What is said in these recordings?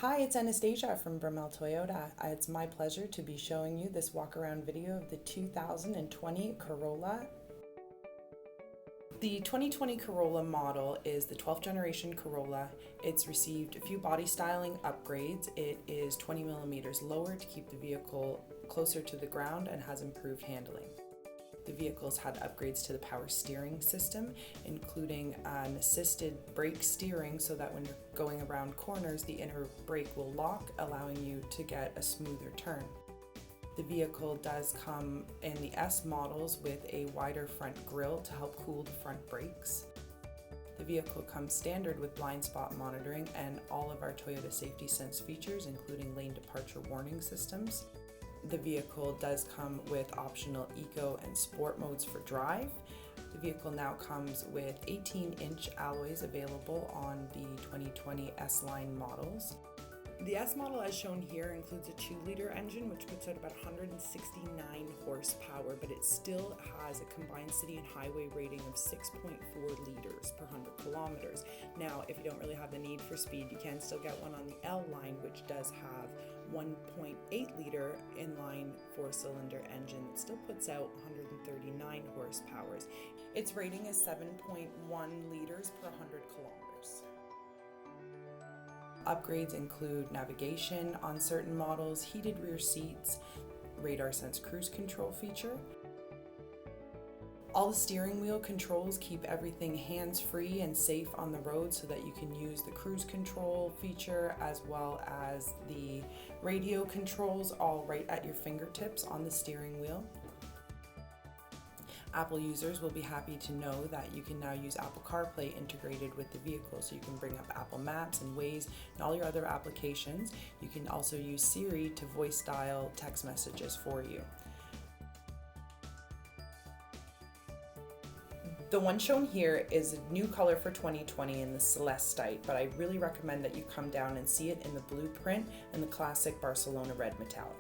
Hi, it's Anastasia from Brimell Toyota. It's my pleasure to be showing you this walk-around video of the 2020 Corolla. The 2020 Corolla model is the 12th generation Corolla. It's received a few body styling upgrades. It is 20 millimeters lower to keep the vehicle closer to the ground and has improved handling. The vehicle's had upgrades to the power steering system, including an assisted brake steering so that when you're going around corners, the inner brake will lock, allowing you to get a smoother turn. The vehicle does come in the S models with a wider front grille to help cool the front brakes. The vehicle comes standard with blind spot monitoring and all of our Toyota Safety Sense features, including lane departure warning systems. The vehicle does come with optional Eco and Sport modes for drive. The vehicle now comes with 18-inch alloys available on the 2020 S-Line models. The S model as shown here includes a 2-liter engine which puts out about 169 horsepower, but it still has a combined city and highway rating of 6.4 liters per 100 kilometers. Now, if you don't really have the need for speed, you can still get one on the L line, which does have 1.8-liter inline 4-cylinder engine that still puts out 139 horsepower. Its rating is 7.1 liters per 100 kilometers. Upgrades include navigation on certain models, heated rear seats, radar sense cruise control feature. All the steering wheel controls keep everything hands-free and safe on the road so that you can use the cruise control feature as well as the radio controls all right at your fingertips on the steering wheel. Apple users will be happy to know that you can now use Apple CarPlay integrated with the vehicle, so you can bring up Apple Maps and Waze and all your other applications. You can also use Siri to voice dial text messages for you. The one shown here is a new color for 2020 in the Celestite, but I really recommend that you come down and see it in the blueprint and the classic Barcelona red metallic.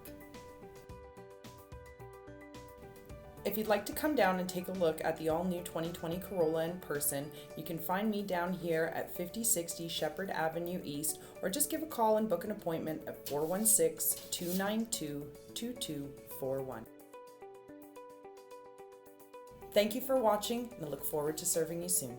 If you'd like to come down and take a look at the all-new 2020 Corolla in person, you can find me down here at 5060 Sheppard Avenue East, or just give a call and book an appointment at 416-292-2241. Thank you for watching, and I look forward to serving you soon.